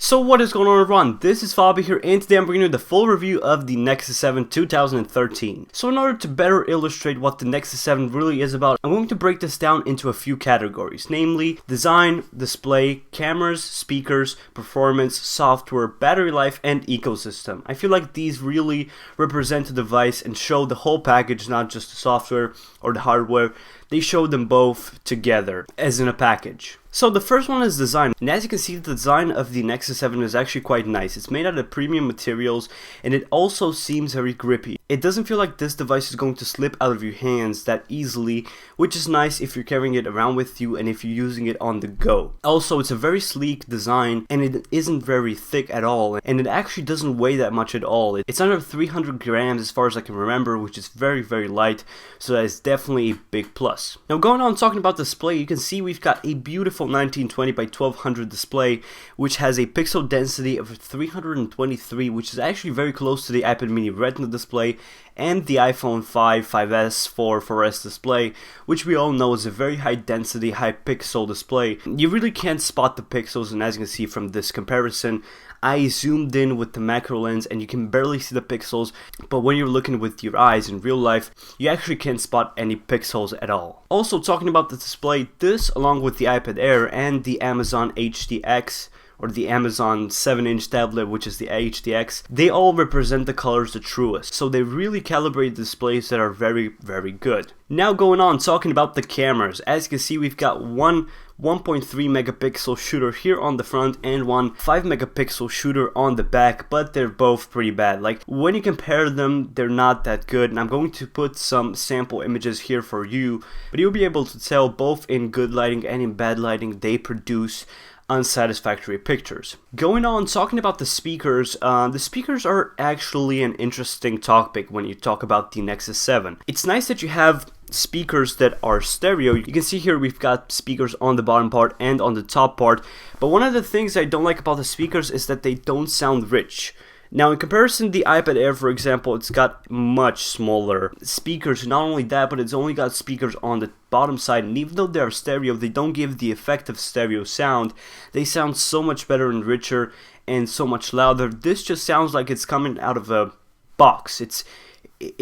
So what is going on everyone, this is Fabi here, and today I'm bringing you the full review of the Nexus 7 2013. So in order to better illustrate what the Nexus 7 really is about, I'm going to break this down into a few categories, namely design, display, cameras, speakers, performance, software, battery life, and ecosystem. I feel like these really represent the device and show the whole package, not just the software or the hardware. They show them both together as in a package. So the first one is design, and as you can see, the design of the Nexus 7 is actually quite nice. It's made out of premium materials, and it also seems very grippy. It doesn't feel like this device is going to slip out of your hands that easily, which is nice if you're carrying it around with you and if you're using it on the go. Also, it's a very sleek design, and it isn't very thick at all, and it actually doesn't weigh that much at all. It's under 300 grams as far as I can remember, which is very, very light, so that is definitely a big plus. Now going on talking about display, you can see we've got a beautiful 1920 by 1200 display, which has a pixel density of 323, which is actually very close to the iPad mini Retina display and the iPhone 5, 5S, 4S display, which we all know is a very high density, high pixel display. You really can't spot the pixels, and as you can see from this comparison, I zoomed in with the macro lens and you can barely see the pixels, but when you're looking with your eyes in real life, you actually can't spot any pixels at all. Also talking about the display, this along with the iPad Air and the Amazon HDX, or the Amazon 7-inch tablet, which is the HDX, they all represent the colors the truest. So they really calibrate displays that are very, very good. Now going on, talking about the cameras. As you can see, we've got one 1.3 megapixel shooter here on the front and one 5 megapixel shooter on the back, but they're both pretty bad. Like, when you compare them, they're not that good, and I'm going to put some sample images here for you, but you'll be able to tell both in good lighting and in bad lighting they produce unsatisfactory pictures. Going on, talking about the speakers are actually an interesting topic when you talk about the Nexus 7. It's nice that you have speakers that are stereo. You can see here we've got speakers on the bottom part and on the top part, but one of the things I don't like about the speakers is that they don't sound rich. Now in comparison, the iPad Air, for example, it's got much smaller speakers. Not only that, but it's only got speakers on the bottom side, and even though they're stereo, they don't give the effect of stereo sound. They sound so much better and richer and so much louder. This just sounds like it's coming out of a box. It's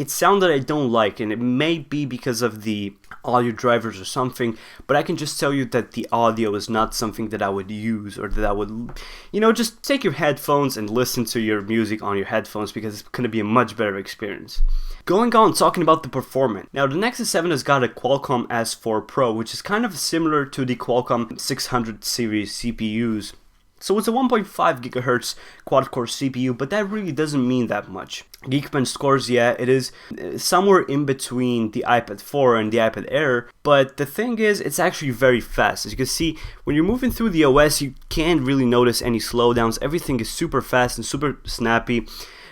sound that I don't like, and it may be because of the audio drivers or something, but I can just tell you that the audio is not something that I would use, or that I would, just take your headphones and listen to your music on your headphones, because it's going to be a much better experience. Going on, talking about the performance. Now the Nexus 7 has got a Qualcomm S4 Pro, which is kind of similar to the Qualcomm 600 series CPUs. So it's a 1.5 GHz quad-core CPU, but that really doesn't mean that much. Geekbench scores, yeah, it is somewhere in between the iPad 4 and the iPad Air, but the thing is, it's actually very fast. As you can see, when you're moving through the OS, you can't really notice any slowdowns. Everything is super fast and super snappy.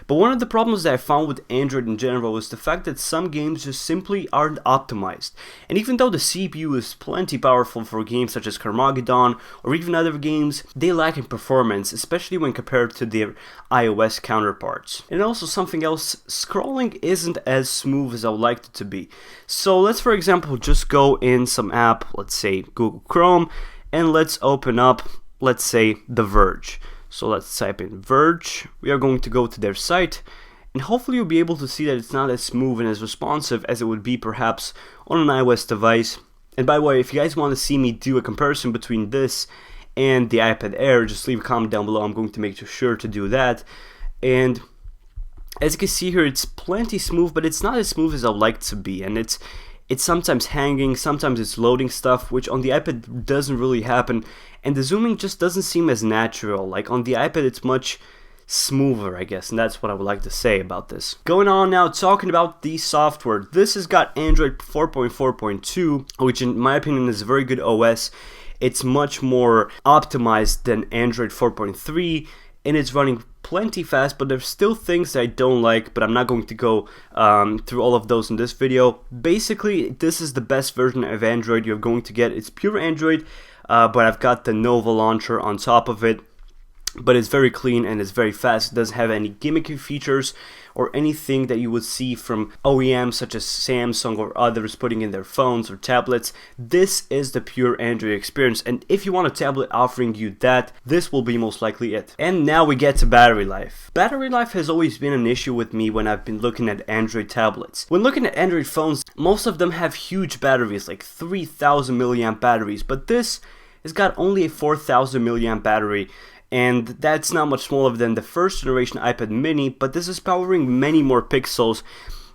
But one of the problems that I found with Android in general is the fact that some games just simply aren't optimized. And even though the CPU is plenty powerful for games such as Carmageddon or even other games, they lack in performance, especially when compared to their iOS counterparts. And also something else, scrolling isn't as smooth as I would like it to be. So let's, for example, just go in some app, let's say Google Chrome, and let's open up, let's say, The Verge. So let's type in Verge. We are going to go to their site, and hopefully you'll be able to see that it's not as smooth and as responsive as it would be perhaps on an iOS device. And by the way, if you guys want to see me do a comparison between this and the iPad Air, just leave a comment down below. I'm going to make sure to do that. And as you can see here, it's plenty smooth, but it's not as smooth as I would like it to be, and it's sometimes hanging, sometimes it's loading stuff, which on the iPad doesn't really happen, and the zooming just doesn't seem as natural. Like on the iPad, it's much smoother, I guess, and that's what I would like to say about this. Going on now, talking about the software. This has got Android 4.4.2, which in my opinion is a very good OS. It's much more optimized than Android 4.3, and it's running plenty fast, but there's still things that I don't like, but I'm not going to go through all of those in this video. Basically, this is the best version of Android you're going to get. It's pure Android, but I've got the Nova launcher on top of it. but it's very clean and it's very fast. It doesn't have any gimmicky features or anything that you would see from OEMs such as Samsung or others putting in their phones or tablets. This is the pure Android experience, and if you want a tablet offering you that, this will be most likely it. And now we get to battery life. Battery life has always been an issue with me when I've been looking at Android tablets. When looking at Android phones, most of them have huge batteries, like 3000 milliamp batteries, but this has got only a 4000 milliamp battery, and that's not much smaller than the first generation iPad mini, but this is powering many more pixels.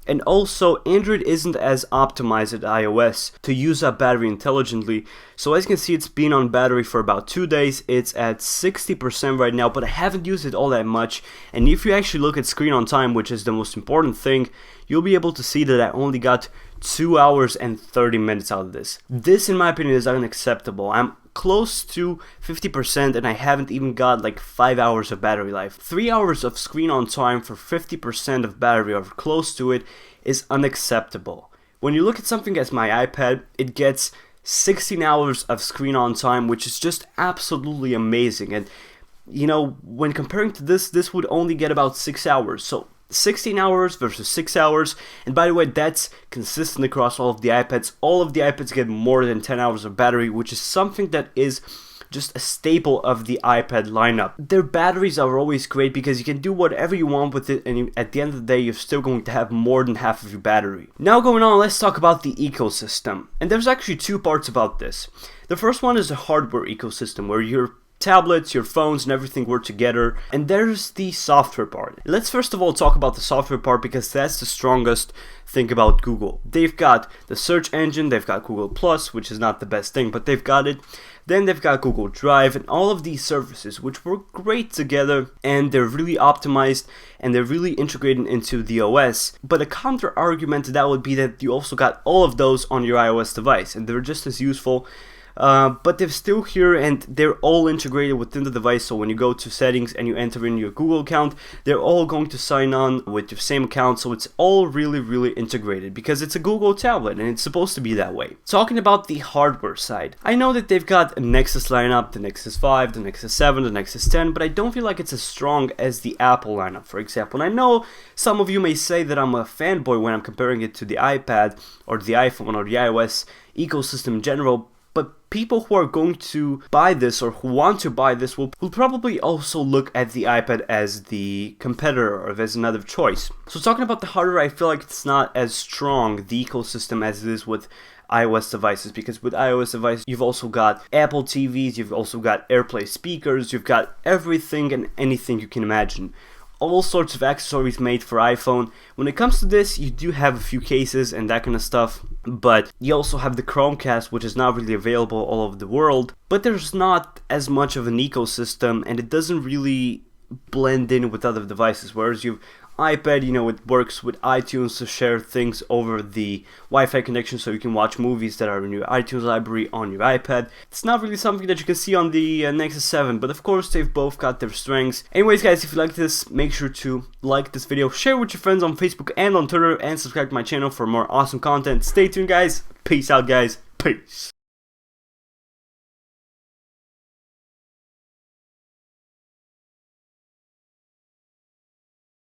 And also, Android isn't as optimized as iOS to use up battery intelligently. So as you can see, it's been on battery for about 2 days. It's at 60% right now, but I haven't used it all that much. And if you actually look at screen on time, which is the most important thing, you'll be able to see that I only got 2 hours and 30 minutes out of this. This, in my opinion, is unacceptable. I'm close to 50% and I haven't even got like 5 hours of battery life. 3 hours of screen on time for 50% of battery or close to it is unacceptable. When you look at something as my iPad, it gets 16 hours of screen on time, which is just absolutely amazing. And you know, when comparing to this would only get about 6 hours. So 16 hours versus 6 hours, and by the way, that's consistent across all of the iPads. All of the iPads get more than 10 hours of battery, which is something that is just a staple of the iPad lineup. Their batteries are always great because you can do whatever you want with it, and at the end of the day, you're still going to have more than half of your battery. Now going on, let's talk about the ecosystem. And there's actually two parts about this. The first one is the hardware ecosystem, where your tablets, your phones, and everything work together. And there's the software part. Let's first of all talk about the software part because that's the strongest thing about Google. They've got the search engine, they've got Google Plus, which is not the best thing, but they've got it. Then they've got Google Drive and all of these services which work great together, and they're really optimized and they're really integrated into the OS. But a counter argument to that would be that you also got all of those on your iOS device and they're just as useful. But they're still here and they're all integrated within the device. So when you go to settings and you enter in your Google account, they're all going to sign on with your same account. So it's all really integrated because it's a Google tablet and it's supposed to be that way. Talking about the hardware side, I know that they've got a Nexus lineup, the Nexus 5, the Nexus 7, the Nexus 10, but I don't feel like it's as strong as the Apple lineup, for example. And I know some of you may say that I'm a fanboy when I'm comparing it to the iPad or the iPhone or the iOS ecosystem in general, but people who are going to buy this or who want to buy this will probably also look at the iPad as the competitor or as another choice. So talking about the hardware, I feel like it's not as strong, the ecosystem, as it is with iOS devices, because with iOS devices you've also got Apple TVs, you've also got AirPlay speakers, you've got everything and anything you can imagine. All sorts of accessories made for iPhone. When it comes to this, you do have a few cases and that kind of stuff, but you also have the Chromecast, which is not really available all over the world, but there's not as much of an ecosystem and it doesn't really blend in with other devices, whereas you've iPad, you know, it works with iTunes to share things over the Wi-Fi connection so you can watch movies that are in your iTunes library on your iPad. It's not really something that you can see on the Nexus 7, but of course they've both got their strengths. Anyways guys, if you like this, make sure to like this video, share with your friends on Facebook and on Twitter, and subscribe to my channel for more awesome content. Stay tuned guys, peace out guys, peace.